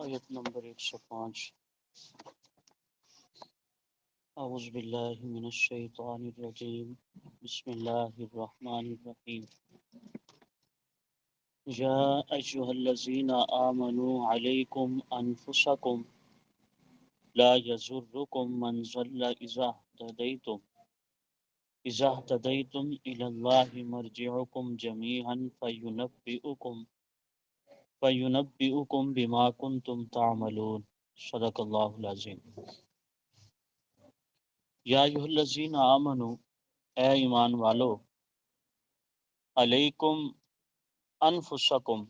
آیت نمبر 105 اعوذ باللہ من الشیطان الرجیم بسم اللہ الرحمن الرحیم یا ایھا الذین آمنوا علیکم انفسکم لا یضرکم من ضل اذا اهتدیتم الی اللہ مرجعکم جمیعا فینبئکم بما کنتم تعملون صدق اللہ العظیم۔ یا ایھا الذین آمنوا، اے ایمان والو، علیکم انفسکم،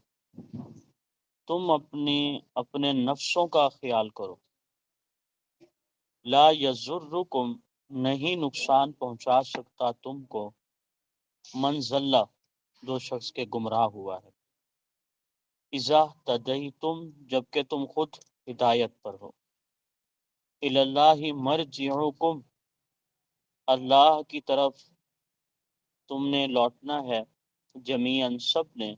تم اپنے نفسوں کا خیال کرو، لا یضرکم، نہیں نقصان پہنچا سکتا تم کو، من ضل، جو شخص کے گمراہ ہوا ہے، اذا تدیتم، جبکہ تم خود ہدایت پر ہو، الی اللہ مرجعکم، اللہ کی طرف تم نے لوٹنا ہے، جمیعاً سب نے،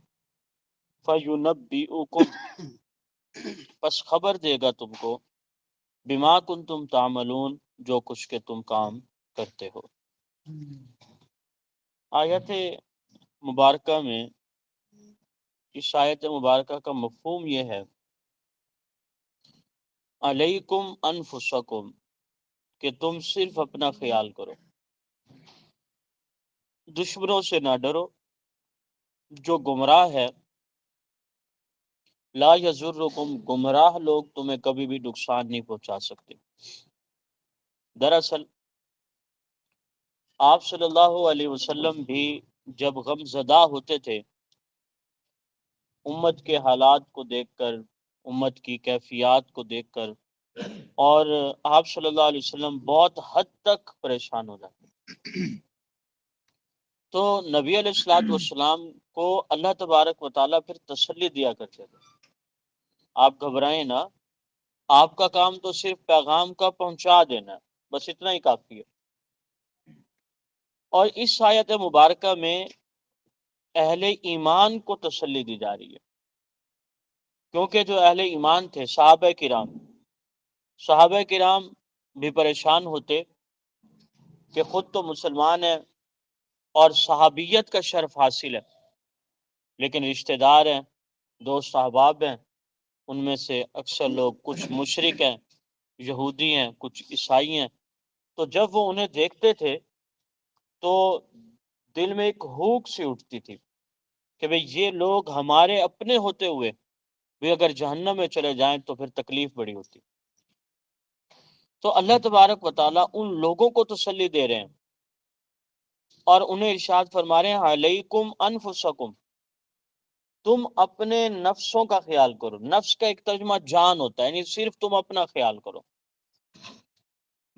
فینبئکم، پس خبر دے گا تم کو، بما کنتم تعملون، جو کچھ کے تم کام کرتے ہو۔ آیت مبارکہ میں، اس آیت مبارکہ کا مفہوم یہ ہے، علیکم انفسکم، کہ تم صرف اپنا خیال کرو، دشمنوں سے نہ ڈرو، جو گمراہ ہے، لا یضرکم، گمراہ لوگ تمہیں کبھی بھی نقصان نہیں پہنچا سکتے۔ دراصل آپ صلی اللہ علیہ وسلم بھی جب غم زدہ ہوتے تھے، امت کے حالات کو دیکھ کر، امت کی کیفیات کو دیکھ کر، اور آپ صلی اللہ علیہ وسلم بہت حد تک پریشان ہو جاتے، تو نبی علیہ الصلوۃ والسلام کو اللہ تبارک و تعالیٰ پھر تسلی دیا کرتے تھے، آپ گھبرائیں نہ، آپ کا کام تو صرف پیغام کا پہنچا دینا ہے، بس اتنا ہی کافی ہے۔ اور اس آیت مبارکہ میں اہل ایمان کو تسلی دی جا رہی ہے، کیونکہ جو اہل ایمان تھے، صحابہ کرام بھی پریشان ہوتے کہ خود تو مسلمان ہیں اور صحابیت کا شرف حاصل ہے، لیکن رشتہ دار ہیں، دوست احباب ہیں، ان میں سے اکثر لوگ کچھ مشرک ہیں، یہودی ہیں، کچھ عیسائی ہیں، تو جب وہ انہیں دیکھتے تھے تو دل میں ایک ہوک سی اٹھتی تھی کہ بھئی یہ لوگ ہمارے اپنے ہوتے ہوئے بھی اگر جہنم میں چلے جائیں تو پھر تکلیف بڑی ہوتی۔ تو اللہ تبارک و تعالیٰ ان لوگوں کو تسلی دے رہے ہیں اور انہیں ارشاد فرما رہے ہیں، علیکم انفسکم، تم اپنے نفسوں کا خیال کرو۔ نفس کا ایک ترجمہ جان ہوتا ہے، یعنی صرف تم اپنا خیال کرو،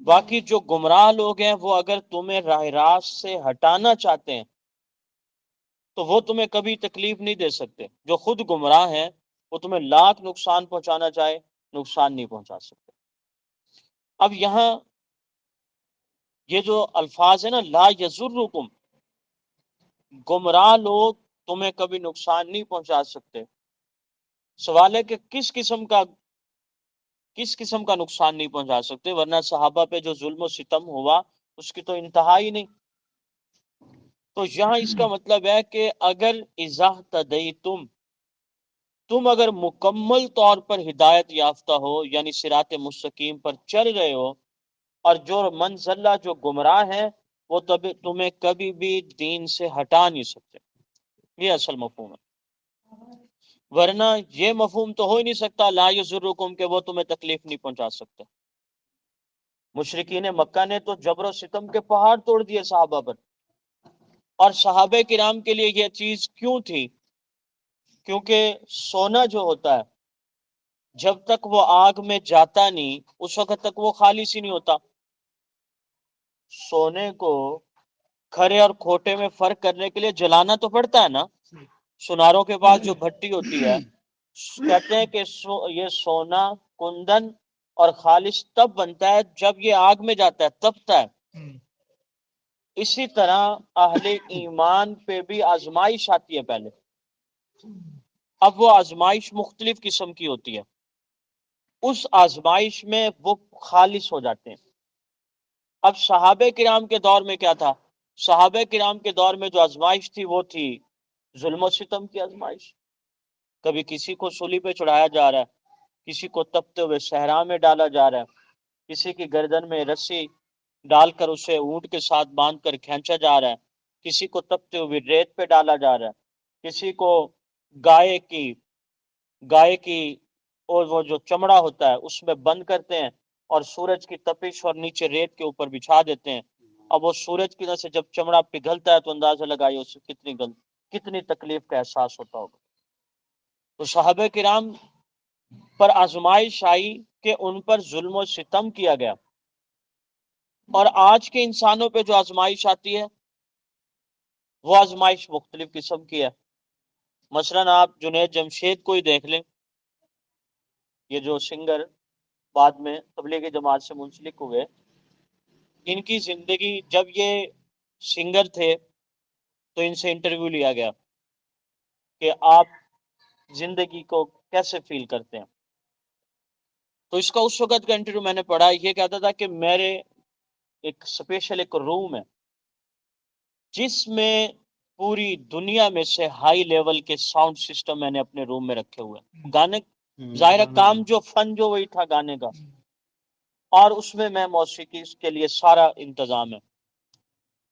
باقی جو گمراہ لوگ ہیں وہ اگر تمہیں راہ راست سے ہٹانا چاہتے ہیں تو وہ تمہیں کبھی تکلیف نہیں دے سکتے۔ جو خود گمراہ ہیں وہ تمہیں لاکھ نقصان پہنچانا چاہے، نقصان نہیں پہنچا سکتے۔ اب یہاں یہ جو الفاظ ہیں نا، لا یضرکم، گمراہ لوگ تمہیں کبھی نقصان نہیں پہنچا سکتے، سوال ہے کہ کس قسم کا نقصان نہیں پہنچا سکتے، ورنہ صحابہ پہ جو ظلم و ستم ہوا اس کی تو انتہا ہی نہیں۔ تو یہاں اس کا مطلب ہے کہ اگر اذا تدیتم، تم اگر مکمل طور پر ہدایت یافتہ ہو، یعنی صراط مستقیم پر چل رہے ہو، اور جو منزلہ، جو گمراہ ہیں، وہ تمہیں کبھی بھی دین سے ہٹا نہیں سکتے، یہ اصل مفہوم ہے۔ ورنہ یہ مفہوم تو ہو ہی نہیں سکتا لا یضرکم، کہ وہ تمہیں تکلیف نہیں پہنچا سکتے۔ مشرکین مکہ نے تو جبر و ستم کے پہاڑ توڑ دیے صحابہ پر، اور صحابہ کرام کے لیے یہ چیز کیوں تھی؟ کیونکہ سونا جو ہوتا ہے جب تک وہ آگ میں جاتا نہیں اس وقت تک وہ خالص ہی نہیں ہوتا۔ سونے کو کھرے اور کھوٹے میں فرق کرنے کے لیے جلانا تو پڑتا ہے نا، سناروں کے پاس جو بھٹی ہوتی ہے، کہتے ہیں کہ یہ سونا کندن اور خالص تب بنتا ہے جب یہ آگ میں جاتا ہے، تبتا ہے۔ اسی طرح اہل ایمان پہ بھی آزمائش آتی ہے پہلے، اب وہ آزمائش مختلف قسم کی ہوتی ہے۔ اس آزمائش میں وہ خالص ہو جاتے ہیں۔ اب صحابہ کرام کے دور میں کیا تھا؟ صحابہ کرام کے دور میں جو آزمائش تھی وہ تھی ظلم و ستم کی آزمائش۔ کبھی کسی کو سولی پہ چڑھایا جا رہا ہے، کسی کو تپتے ہوئے صحرا میں ڈالا جا رہا ہے، کسی کی گردن میں رسی ڈال کر اسے اونٹ کے ساتھ باندھ کر کھینچا جا رہا ہے، کسی کو تپتے ہوئے ریت پہ ڈالا جا رہا ہے، کسی کو گائے کی اور وہ جو چمڑا ہوتا ہے اس میں بند کرتے ہیں اور سورج کی تپش اور نیچے ریت کے اوپر بچھا دیتے ہیں۔ اب وہ سورج کی وجہ سے جب چمڑا پگھلتا ہے تو اندازہ لگائیے اس سے کتنی تکلیف کا احساس ہوتا ہوگا۔ تو صحابہ کرام پر آزمائش آئی کہ ان پر ظلم و ستم کیا گیا، اور آج کے انسانوں پہ جو آزمائش آتی ہے وہ آزمائش مختلف قسم کی ہے۔ مثلاً آپ جنید جمشید کو ہی دیکھ لیں، یہ جو سنگر بعد میں تبلیغی جماعت سے منسلک ہوئے، ان کی زندگی، جب یہ سنگر تھے تو ان سے انٹرویو لیا گیا کہ آپ زندگی کو کیسے فیل کرتے ہیں، تو اس کا اس وقت کا انٹرویو میں نے پڑھا، یہ کہتا تھا کہ میرے ایک اسپیشل ایک روم ہے جس میں پوری دنیا میں سے ہائی لیول کے ساؤنڈ سسٹم میں نے اپنے روم میں رکھے ہوئے، گانے ظاہر کام جو فن جو وہی تھا گانے کا، اور اس میں موسیقی کے لیے سارا انتظام ہے،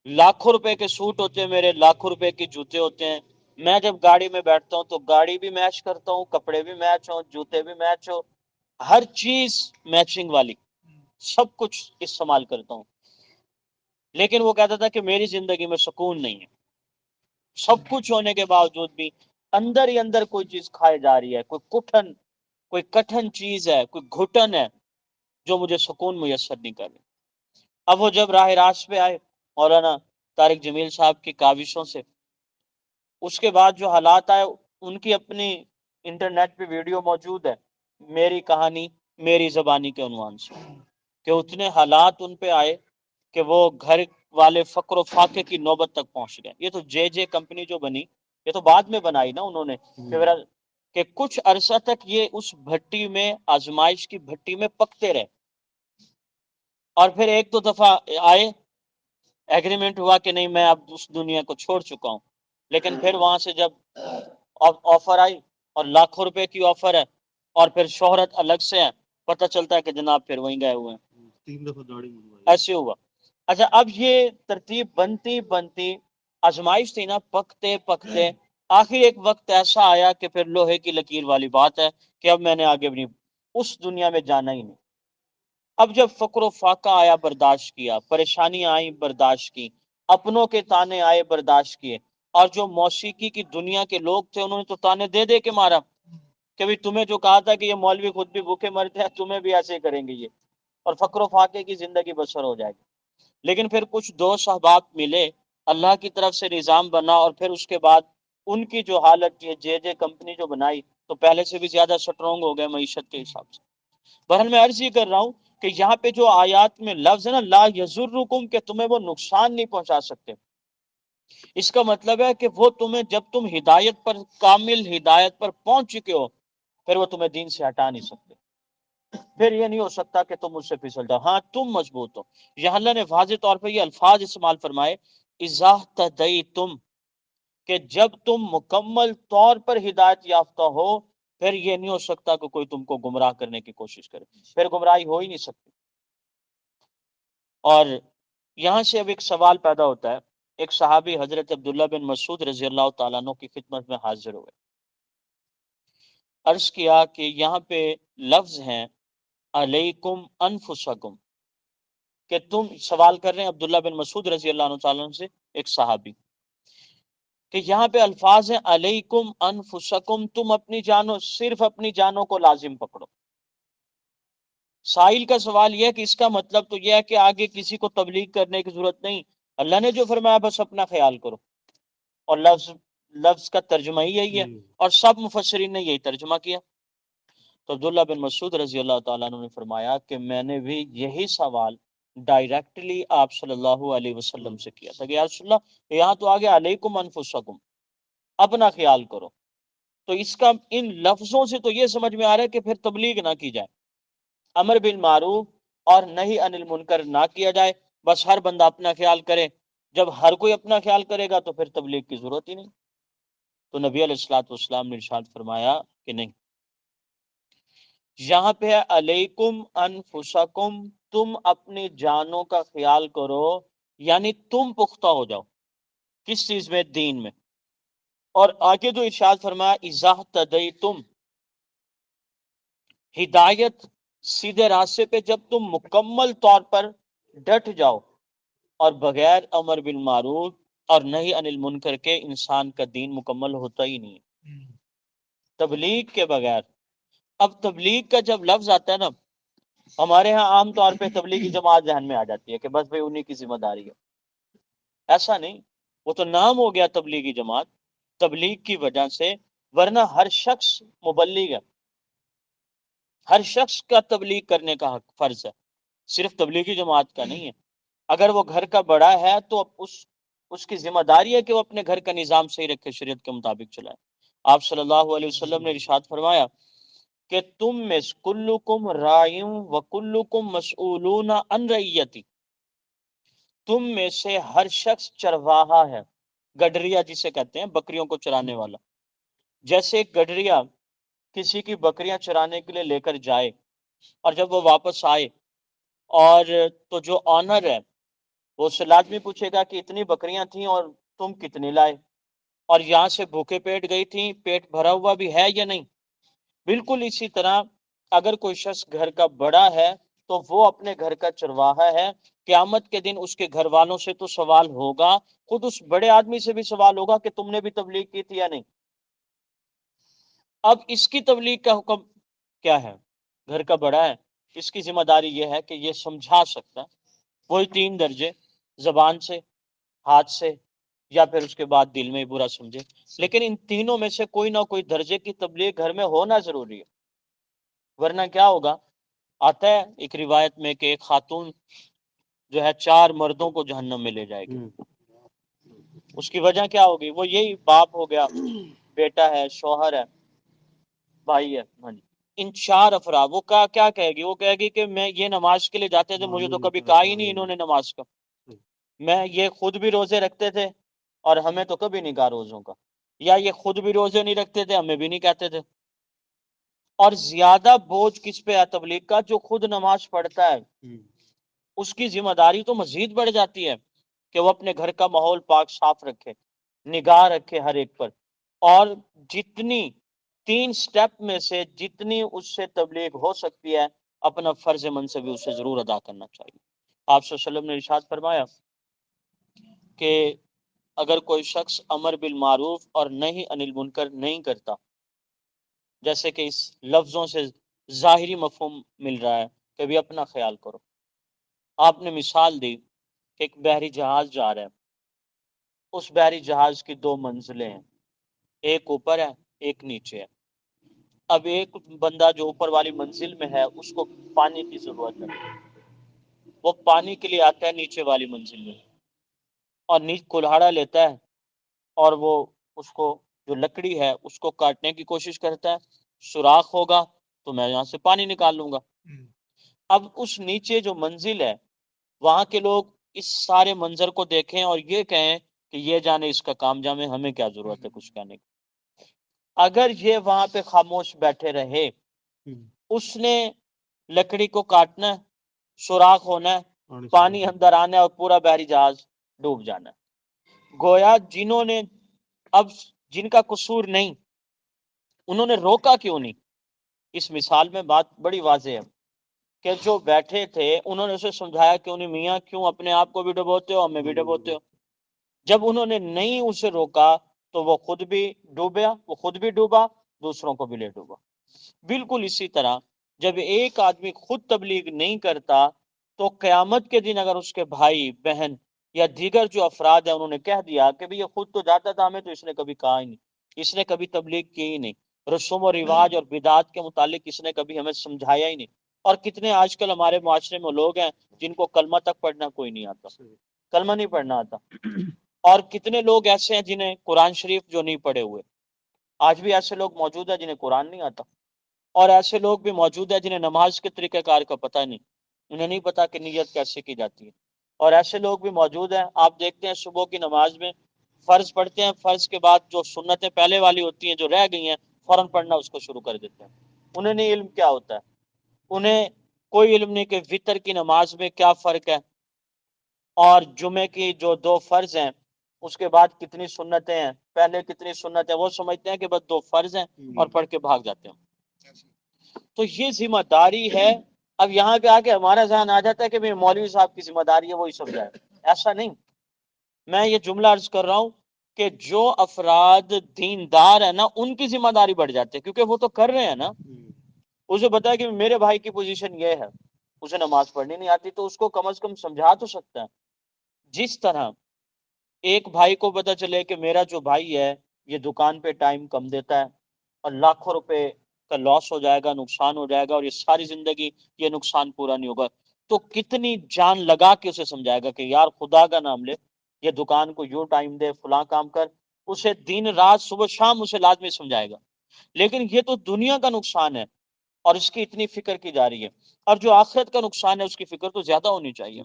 لاکھوں روپے کے سوٹ ہوتے ہیں میرے، لاکھوں روپے کے جوتے ہوتے ہیں، میں جب گاڑی میں بیٹھتا ہوں تو گاڑی بھی میچ کرتا ہوں، کپڑے بھی میچ ہوں، جوتے بھی میچ ہو، ہر چیز میچنگ والی، سب کچھ استعمال کرتا ہوں، لیکن وہ کہتا تھا کہ میری زندگی میں سکون نہیں ہے، سب کچھ ہونے کے باوجود بھی اندر ہی اندر کوئی چیز کھائے جا رہی ہے، کوئی کٹھن چیز ہے، کوئی گھٹن ہے جو مجھے سکون میسر نہیں کر رہی۔ اب وہ جب راہ راست پہ آئے مولانا طارق جمیل صاحب کی کاوشوں سے، اس کے بعد جو حالات آئے، ان کی اپنی انٹرنیٹ پہ ویڈیو موجود ہے، میری کہانی میری زبانی کے عنوان سے، کہ اتنے حالات ان پہ آئے کہ وہ گھر والے فقر و فاقے کی نوبت تک پہنچ گئے۔ یہ تو جے کمپنی جو بنی، یہ تو بعد میں بنائی نا انہوں نے، کہ کچھ عرصہ تک یہ اس بھٹی میں، آزمائش کی بھٹی میں پکتے رہے، اور پھر ایک دو دفعہ آئے، ایگریمنٹ ہوا کہ نہیں میں اب اس دنیا کو چھوڑ چکا ہوں، لیکن پھر وہاں سے جب آفر آئی اور لاکھوں روپے کی آفر ہے اور پھر شہرت الگ سے ہے، پتہ چلتا ہے کہ جناب پھر وہیں گئے ہوئے ہیں، 3 دفعہ گاڑی ایسے ہوا۔ اچھا، اب یہ ترتیب بنتی بنتی آزمائش تھی نا، پکتے پکتے آخر ایک وقت ایسا آیا کہ پھر لوہے کی لکیر والی بات ہے کہ اب میں نے آگے بھی اس دنیا میں جانا ہی نہیں۔ اب جب فقر و فاقہ آیا برداشت کیا، پریشانیاں آئیں برداشت کی، اپنوں کے تانے آئے برداشت کیے، اور جو موسیقی کی دنیا کے لوگ تھے انہوں نے تو تانے دے دے کے مارا کہ بھی تمہیں جو کہا تھا کہ یہ مولوی خود بھی بھوکے مرتے ہیں، تمہیں بھی ایسے کریں گے یہ، اور فقر و فاقے کی زندگی بسر ہو جائے گی۔ لیکن پھر کچھ دوست احباب ملے، اللہ کی طرف سے نظام بنا، اور پھر اس کے بعد ان کی جو حالت، یہ جے کمپنی جو بنائی تو پہلے سے بھی زیادہ سٹرونگ ہو گئے معیشت کے حساب سے۔ بہرحال میں عرض یہ کر رہا ہوں کہ یہاں پہ جو آیات میں لفظ ہے نا، لا یضرکم، کہ تمہیں وہ نقصان نہیں پہنچا سکتے، اس کا مطلب ہے کہ وہ تمہیں، جب تم ہدایت پر، کامل ہدایت پر پہنچ چکے ہو، پھر وہ تمہیں دین سے ہٹا نہیں سکتے، پھر یہ نہیں ہو سکتا کہ تم مجھ سے پھسل جاؤ، ہاں تم مضبوط ہو۔ یہاں اللہ نے واضح طور پر یہ الفاظ استعمال فرمائے، اذا تدیتم، کہ جب تم مکمل طور پر ہدایت یافتہ ہو، پھر یہ نہیں ہو سکتا کہ کوئی تم کو گمراہ کرنے کی کوشش کرے، پھر گمراہی ہو ہی نہیں سکتی۔ اور یہاں سے اب ایک سوال پیدا ہوتا ہے، ایک صحابی حضرت عبداللہ بن مسعود رضی اللہ تعالیٰ عنہ کی خدمت میں حاضر ہوئے، عرض کیا کہ یہاں پہ لفظ ہیں علیکم انفسکم، کہ تم، سوال کر رہے ہیں عبداللہ بن مسعود رضی اللہ تعالیٰ عنہ سے، ایک صحابی، کہ یہاں پہ الفاظ ہیں علیکم انفسکم، تم اپنی جانوں، صرف اپنی جانوں کو لازم پکڑو۔ سائل کا سوال یہ ہے کہ اس کا مطلب تو یہ ہے کہ آگے کسی کو تبلیغ کرنے کی ضرورت نہیں، اللہ نے جو فرمایا بس اپنا خیال کرو، اور لفظ کا ترجمہ ہی یہی ہے، اور سب مفسرین نے یہی ترجمہ کیا۔ تو عبداللہ بن مسعود رضی اللہ تعالیٰ عنہ نے فرمایا کہ میں نے بھی یہی سوال ڈائریکٹلی آپ صلی اللہ علیہ وسلم سے کیا تھا کہ یا رسول اللہ، یہاں تو آگے علیکم انفسکم، اپنا خیال کرو، تو اس کا ان لفظوں سے تو یہ سمجھ میں آ رہا ہے کہ پھر تبلیغ نہ کی جائے، امر بالمعروف اور نہیں انل منکر نہ کیا جائے، بس ہر بندہ اپنا خیال کرے۔ جب ہر کوئی اپنا خیال کرے گا تو پھر تبلیغ کی ضرورت ہی نہیں۔ تو نبی علیہ الصلوۃ والسلام نے ارشاد فرمایا کہ نہیں، یہاں پہ ہے علیکم انفسکم، تم اپنی جانوں کا خیال کرو، یعنی تم پختہ ہو جاؤ کس چیز میں؟ دین میں۔ اور آگے جو ارشاد فرمایا اذا تدیتم، ہدایت سیدھے راستے پہ جب تم مکمل طور پر ڈٹ جاؤ، اور بغیر امر بالمعروف اور نہیں انل منکر کے انسان کا دین مکمل ہوتا ہی نہیں ہے، تبلیغ کے بغیر۔ اب تبلیغ کا جب لفظ آتا ہے نا، ہمارے ہاں عام طور پہ تبلیغی جماعت ذہن میں آ جاتی ہے کہ بس بھئی انہی کی ذمہ داری ہے۔ ایسا نہیں، وہ تو نام ہو گیا تبلیغی جماعت تبلیغ کی وجہ سے، ورنہ ہر شخص مبلغ ہے، ہر شخص کا تبلیغ کرنے کا حق فرض ہے، صرف تبلیغی جماعت کا نہیں ہے۔ اگر وہ گھر کا بڑا ہے تو اس کی ذمہ داری ہے کہ وہ اپنے گھر کا نظام صحیح رکھے، شریعت کے مطابق چلائے۔ آپ صلی اللہ علیہ وسلم نے ارشاد فرمایا کہ تم میں کلکم رائن و کلکم مسئولون عن رعیتی، تم میں سے ہر شخص چرواہا ہے، گڈریا جسے کہتے ہیں بکریوں کو چرانے والا۔ جیسے ایک گڈریا کسی کی بکریاں چرانے کے لیے لے کر جائے، اور جب وہ واپس آئے اور تو جو آنر ہے وہ اس سے لازمی پوچھے گا کہ اتنی بکریاں تھیں اور تم کتنی لائے، اور یہاں سے بھوکے پیٹ گئی تھیں، پیٹ بھرا ہوا بھی ہے یا نہیں۔ بالکل اسی طرح اگر کوئی شخص گھر کا بڑا ہے تو وہ اپنے گھر کا چرواہا ہے، قیامت کے دن اس کے گھر والوں سے تو سوال ہوگا، خود اس بڑے آدمی سے بھی سوال ہوگا کہ تم نے بھی تبلیغ کی تھی یا نہیں۔ اب اس کی تبلیغ کا حکم کیا ہے؟ گھر کا بڑا ہے، اس کی ذمہ داری یہ ہے کہ یہ سمجھا سکتا ہے، وہی 3 درجے، زبان سے، ہاتھ سے، یا پھر اس کے بعد دل میں برا سمجھے، لیکن ان تینوں میں سے کوئی نہ کوئی درجے کی تبلیغ گھر میں ہونا ضروری ہے، ورنہ کیا ہوگا؟ آتا ہے ایک روایت میں کہ ایک خاتون جو ہے 4 مردوں کو جہنم میں لے جائے گی۔ اس کی وجہ کیا ہوگی؟ وہ یہی باپ ہو گیا، بیٹا ہے، شوہر ہے، بھائی ہے، ہاں جی، ان 4 افراد، وہ کیا کہے گی؟ وہ کہے گی کہ میں یہ نماز کے لیے جاتے تھے، مجھے تو کبھی کہا ہی نہیں انہوں نے نماز کا، میں یہ خود بھی روزے رکھتے تھے اور ہمیں تو کبھی نہیں کہا روزوں کا، یا یہ خود بھی روزے نہیں رکھتے تھے، ہمیں بھی نہیں کہتے تھے۔ اور زیادہ بوجھ کس پہ ہے تبلیغ کا؟ جو خود نماز پڑھتا ہے، اس کی ذمہ داری تو مزید بڑھ جاتی ہے کہ وہ اپنے گھر کا ماحول پاک صاف رکھے، نگاہ رکھے ہر ایک پر، اور جتنی 3 سٹیپ میں سے جتنی اس سے تبلیغ ہو سکتی ہے، اپنا فرض منصبی اسے ضرور ادا کرنا چاہیے۔ آپ صلی اللہ علیہ وسلم نے ارشاد فرمایا کہ اگر کوئی شخص امر بالمعروف اور نہیں انل منکر نہیں کرتا، جیسے کہ اس لفظوں سے ظاہری مفہوم مل رہا ہے کہ بھی اپنا خیال کرو۔ آپ نے مثال دی کہ ایک بحری جہاز جا رہا ہے، اس بحری جہاز کی 2 منزلیں ہیں، ایک اوپر ہے ایک نیچے ہے۔ اب ایک بندہ جو اوپر والی منزل میں ہے اس کو پانی کی ضرورت ہے، وہ پانی کے لیے آتا ہے نیچے والی منزل میں، اور کلہاڑا لیتا ہے اور وہ اس کو جو لکڑی ہے اس کو کاٹنے کی کوشش کرتا ہے، سوراخ ہوگا تو میں یہاں سے پانی نکال لوں گا۔ اب اس نیچے جو منزل ہے وہاں کے لوگ اس سارے منظر کو دیکھیں اور یہ کہیں کہ یہ جانے اس کا کام جامے، ہمیں کیا ضرورت ہے کچھ کہنے کی۔ اگر یہ وہاں پہ خاموش بیٹھے رہے، اس نے لکڑی کو کاٹنا، سوراخ ہونا ہے، پانی اندر آنا ہے اور پورا بحری جہاز ڈوب جانا ہے۔ گویا جنہوں نے اب جن کا قصور نہیں، انہوں نے روکا کیوں نہیں؟ اس مثال میں بات بڑی واضح ہے کہ جو بیٹھے تھے انہوں نے اسے سمجھایا کیوں نہیں؟ میاں کیوں اپنے آپ کو بھی ڈبوتے ہو، ہمیں بھی ڈبوتے ہو؟ جب انہوں نے نہیں اسے روکا تو وہ خود بھی ڈوبا، دوسروں کو بھی لے ڈوبا۔ بالکل اسی طرح جب ایک آدمی خود تبلیغ نہیں کرتا تو قیامت کے دن اگر اس کے بھائی بہن یا دیگر جو افراد ہیں انہوں نے کہہ دیا کہ یہ خود تو جاتا تھا، ہمیں تو اس نے کبھی کہا ہی نہیں، اس نے کبھی تبلیغ کی ہی نہیں، رسوم و رواج اور بدعات کے متعلق اس نے کبھی ہمیں سمجھایا ہی نہیں۔ اور کتنے آج کل ہمارے معاشرے میں لوگ ہیں جن کو کلمہ تک پڑھنا کوئی نہیں آتا، کلمہ نہیں پڑھنا آتا، اور کتنے لوگ ایسے ہیں جنہیں قرآن شریف جو نہیں پڑھے ہوئے، آج بھی ایسے لوگ موجود ہیں جنہیں قرآن نہیں آتا۔ اور ایسے لوگ بھی موجود ہیں جنہیں نماز کے طریقہ کار کا پتہ نہیں، انہیں نہیں پتا کہ نیت کیسے کی جاتی ہے. اور ایسے لوگ بھی موجود ہیں، آپ دیکھتے ہیں صبح کی نماز میں فرض پڑھتے ہیں، فرض کے بعد جو سنتیں پہلے والی ہوتی ہیں جو رہ گئی ہیں فوراً پڑھنا اس کو شروع کر دیتے ہیں. انہیں نہیں علم کیا ہوتا ہے، انہیں کوئی علم نہیں کہ وتر کی نماز میں کیا فرق ہے، اور جمعے کی جو 2 فرض ہیں اس کے بعد کتنی سنتیں ہیں، پہلے کتنی سنتیں، وہ سمجھتے ہیں کہ بس 2 فرض ہیں اور پڑھ کے بھاگ جاتے ہیں. تو یہ ذمہ داری ہے. اب یہاں پہ آ کے ہمارا ذہن آ جاتا ہے کہ مولوی صاحب کی ذمہ داری ہے وہی سمجھائے. ایسا نہیں، میں یہ جملہ عرض کر رہا ہوں کہ جو افراد دیندار ہیں نا ان کی ذمہ داری بڑھ جاتی ہے، کیونکہ وہ تو کر رہے ہیں نا. اسے بتا ہے کہ میرے بھائی کی پوزیشن یہ ہے، اسے نماز پڑھنی نہیں آتی، تو اس کو کم از کم سمجھا تو سکتا ہے. جس طرح ایک بھائی کو پتا چلے کہ میرا جو بھائی ہے یہ دکان پہ ٹائم کم دیتا ہے اور لاکھوں روپے کا لاس ہو جائے گا، نقصان ہو جائے گا، اور یہ ساری زندگی یہ نقصان پورا نہیں ہوگا، تو کتنی جان لگا کے اسے سمجھائے گا کہ یار خدا کا نام لے، یہ دکان کو یوں ٹائم دے، فلاں کام کر. اسے دن رات صبح شام اسے لازمی سمجھائے گا. لیکن یہ تو دنیا کا نقصان ہے اور اس کی اتنی فکر کی جا رہی ہے، اور جو آخرت کا نقصان ہے اس کی فکر تو زیادہ ہونی چاہیے.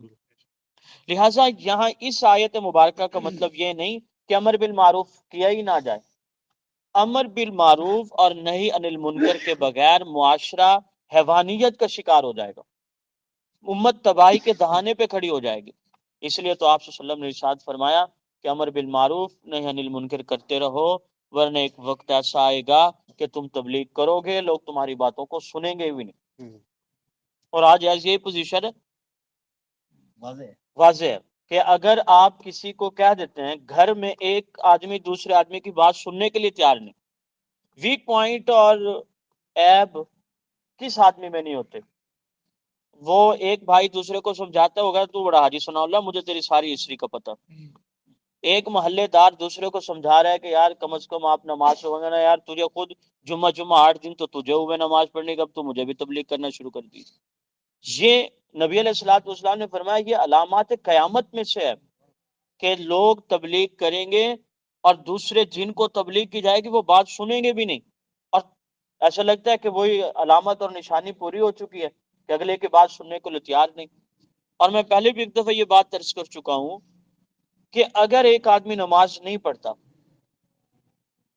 لہٰذا یہاں اس آیت مبارکہ کا مطلب یہ نہیں کہ امر بالمعروف کیا ہی نہ جائے. امر بالمعروف اور نہی عن المنکر کے بغیر معاشرہ حیوانیت کا شکار ہو جائے گا، امت تباہی کے دہانے پہ کھڑی ہو جائے گی. اس لیے تو آپ صلی اللہ علیہ وسلم نے ارشاد فرمایا کہ امر بالمعروف نہی عن المنکر کرتے رہو، ورنہ ایک وقت ایسا آئے گا کہ تم تبلیغ کرو گے لوگ تمہاری باتوں کو سنیں گے بھی نہیں. اور آج ایسی یہی پوزیشن ہے، واضح ہے کہ اگر آپ کسی کو کہہ دیتے ہیں گھر میں ایک آدمی دوسرے آدمی کی بات سننے کے لیے تیار نہیں، ویک پوائنٹ اور عیب کس آدمی میں نہیں ہوتے. وہ ایک بھائی دوسرے کو سمجھاتا ہوگا تو بڑا حاجی ثناء اللہ مجھے تیری ساری ہسٹری کا پتہ. ایک محلے دار دوسرے کو سمجھا رہا ہے کہ یار کم از کم آپ نماز پڑھو نا یار، تجھے خود جمعہ 8 دن تو تجھے ہوئے نماز پڑھنے کا، اب تو مجھے بھی تبلیغ کرنا شروع کر دی. یہ نبی علیہ الصلوۃ والسلام نے فرمایا یہ علامات قیامت میں سے ہے کہ لوگ تبلیغ کریں گے اور دوسرے جن کو تبلیغ کی جائے گی وہ بات سنیں گے بھی نہیں، اور ایسا لگتا ہے کہ وہی علامت اور نشانی پوری ہو چکی ہے کہ اگلے کی بات سننے کو تیار نہیں. اور میں پہلے بھی ایک دفعہ یہ بات درج کر چکا ہوں کہ اگر ایک آدمی نماز نہیں پڑھتا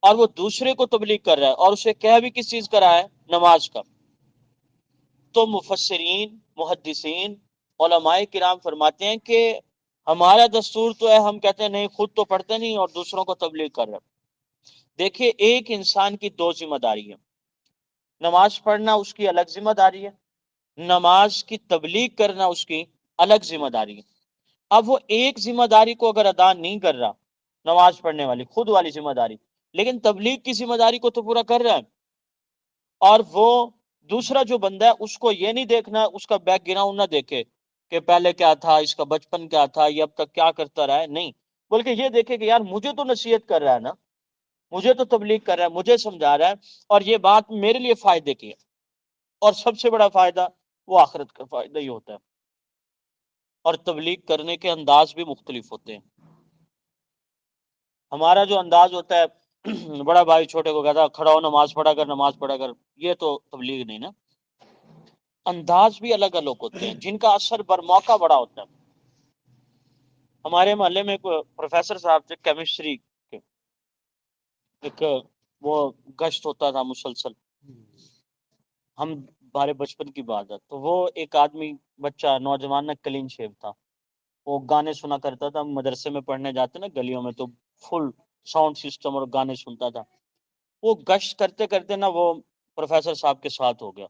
اور وہ دوسرے کو تبلیغ کر رہا ہے اور اسے کہہ بھی کس چیز کا رہا ہے، نماز کا، تو مفسرین محدثین علماء کرام فرماتے ہیں کہ ہمارا دستور تو ہے، ہم کہتے ہیں نہیں خود تو پڑھتے نہیں اور دوسروں کو تبلیغ کر رہے. دیکھیے ایک انسان کی 2 ذمہ داری ہے، نماز پڑھنا اس کی الگ ذمہ داری ہے، نماز کی تبلیغ کرنا اس کی الگ ذمہ داری ہے. اب وہ ایک ذمہ داری کو اگر ادا نہیں کر رہا، نماز پڑھنے والی خود والی ذمہ داری، لیکن تبلیغ کی ذمہ داری کو تو پورا کر رہا ہے، اور وہ دوسرا جو بندہ ہے اس کو یہ نہیں دیکھنا، اس کا بیک گراؤنڈ نہ دیکھے کہ پہلے کیا تھا، اس کا بچپن کیا تھا، یہ اب تک کیا کرتا رہا ہے، نہیں، بلکہ یہ دیکھے کہ یار مجھے تو نصیحت کر رہا ہے نا، مجھے تو تبلیغ کر رہا ہے، مجھے سمجھا رہا ہے، اور یہ بات میرے لیے فائدے کی ہے، اور سب سے بڑا فائدہ وہ آخرت کا فائدہ ہی ہوتا ہے. اور تبلیغ کرنے کے انداز بھی مختلف ہوتے ہیں. ہمارا جو انداز ہوتا ہے بڑا بھائی چھوٹے کو کہتا ہے کھڑا ہو نماز پڑھا کر، نماز پڑھا کر، یہ تو تبلیغ نہیں نا. انداز بھی الگ الگ ہوتے ہیں جن کا اثر بر موقع بڑا ہوتا ہے. ہمارے محلے میں ایک پروفیسر صاحب تھے کیمسٹری کے، ایک وہ گشت ہوتا تھا مسلسل، ہم ہمارے بچپن کی بات ہے، تو وہ ایک آدمی بچہ نوجوان نہ کلین شیپ تھا، وہ گانے سنا کرتا تھا. مدرسے میں پڑھنے جاتے نا گلیوں میں تو فل ساؤنڈ سسٹم اور گانے سنتا تھا. وہ گشت کرتے کرتے نا وہ پروفیسر صاحب کے ساتھ ہو گیا،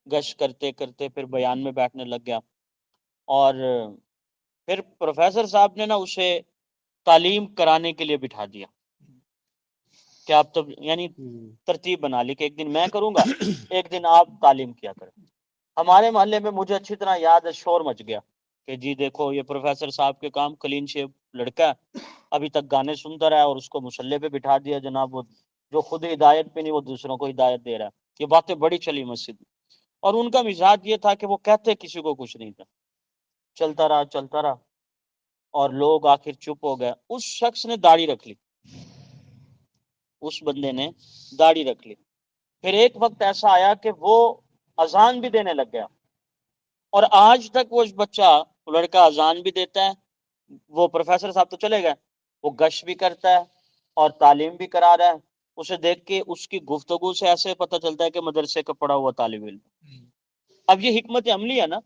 گشت کرتے کرتے پھر بیان میں بیٹھنے لگ گیا، اور پھر پروفیسر صاحب نے نا اسے تعلیم کرانے کے لیے بٹھا دیا کہ آپ تو یعنی ترتیب بنا لی کہ ایک دن میں کروں گا، ایک دن آپ تعلیم کیا کریں. ہمارے محلے میں مجھے اچھی طرح یاد ہے شور مچ گیا کہ جی دیکھو یہ پروفیسر صاحب کے کام، کلین شیپ لڑکا ہے ابھی تک گانے سنتا رہا اور اس کو مسلح پہ بٹھا دیا جناب، وہ جو خود ہدایت پہ نہیں وہ دوسروں کو ہدایت دے رہا ہے. یہ باتیں بڑی چلی مسجد میں، اور ان کا مزاج یہ تھا کہ وہ کہتے کسی کو کچھ نہیں تھا. چلتا رہا چلتا رہا اور لوگ آخر چپ ہو گئے. اس شخص نے داڑھی رکھ لی، اس بندے نے داڑھی رکھ لی، پھر ایک وقت ایسا آیا کہ وہ اذان بھی دینے لگ گیا، اور آج تک وہ بچہ، وہ لڑکا اذان بھی دیتا ہے، وہ پروفیسر صاحب تو چلے گئے، وہ گشت بھی کرتا ہے اور تعلیم بھی کرا رہا ہے۔ اسے دیکھ کے اس کی گفتگو سے ایسے پتہ چلتا ہے کہ مدرسے کا پڑھا ہوا طالب علم۔ اب یہ حکمت عملی ہے نا،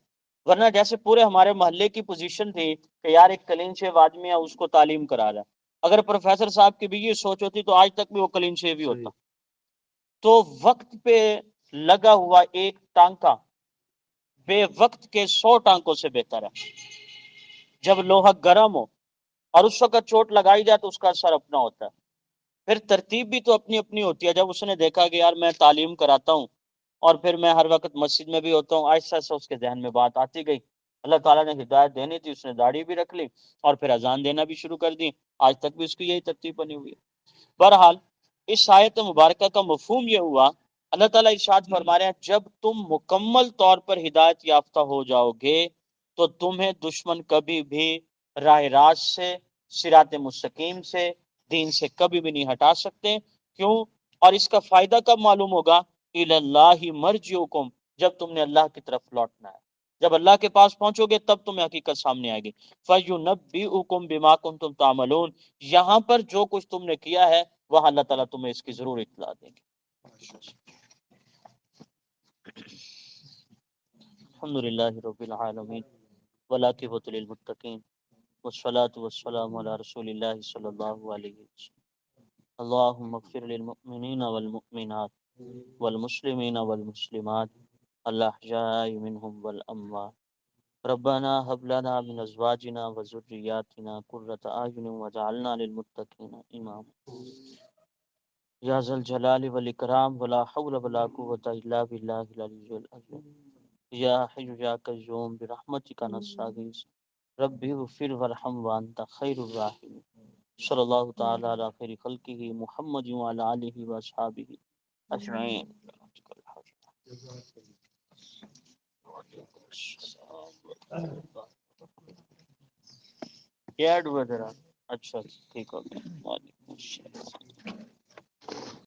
ورنہ جیسے پورے ہمارے محلے کی پوزیشن تھی کہ یار ایک کلین شیو آدمی ہے، اس کو تعلیم کرا رہا ہے، اگر پروفیسر صاحب کی بھی یہ سوچ ہوتی تو آج تک بھی وہ کلین شیو ہی ہوتا۔ تو وقت پہ لگا ہوا ایک ٹانکا بے وقت کے 100 ٹانکوں سے بہتر ہے۔ جب لوہا گرم ہو اور اس وقت چوٹ لگائی جائے تو اس کا اثر اپنا ہوتا ہے۔ پھر ترتیب بھی تو اپنی اپنی ہوتی ہے۔ جب اس نے دیکھا کہ یار میں تعلیم کراتا ہوں اور پھر میں ہر وقت مسجد میں بھی ہوتا ہوں، آہستہ آہستہ اس کے ذہن میں بات آتی گئی، اللہ تعالیٰ نے ہدایت دینی تھی، اس نے داڑھی بھی رکھ لی اور پھر اذان دینا بھی شروع کر دی۔ آج تک بھی اس کی یہی ترتیب بنی ہوئی ہے۔ بہرحال اس آیت مبارکہ کا مفہوم یہ ہوا، اللہ تعالیٰ ارشاد فرما رہے ہیں جب تم مکمل طور پر ہدایت یافتہ ہو جاؤ گے تو تمہیں دشمن کبھی بھی راہ راست سے، صراط مستقیم سے، دین سے کبھی بھی نہیں ہٹا سکتے۔ کیوں؟ اور اس کا فائدہ کب معلوم ہوگا؟ اِلَى اللَّهِ مَرْجِعُكُمْ، جب تم نے اللہ کی طرف لوٹنا ہے، جب اللہ کے پاس پہنچو گے تب تمہیں حقیقت سامنے آئے گی۔ فَيُنَبِّئُكُمْ بِمَا كُنْتُمْ تَعْمَلُونَ، یہاں پر جو کچھ تم نے کیا ہے وہاں اللہ تعالیٰ تمہیں اس کی ضرور اطلاع دیں گے۔ الحمدللہ رب العالمین والعاقبۃ للمتقین والصلاة والسلام علی رسول اللہ صلی اللہ علیہ وسلم۔ اللہم اغفر للمؤمنین والمؤمنات والمسلمین والمسلمات الاحیاء منہم والاموات، ربنا هب لنا من ازواجنا وذریاتنا قرۃ اعین واجعلنا للمتقین اماما، یا ذا الجلال والاکرام ولا حول ولا قوة الا باللہ العلی العظیم، یا حی یا قیوم برحمتک نستغیث ربی اغفر وارحم وانت خیر الراحمین۔ صلی اللہ تعالی علی خیر خلقہ محمد وعلی آلہ واصحابہ اجمعین۔ یہ ایڈ ہوا ذرا، اچھا ٹھیک ہو گیا، وعلیکم السلام۔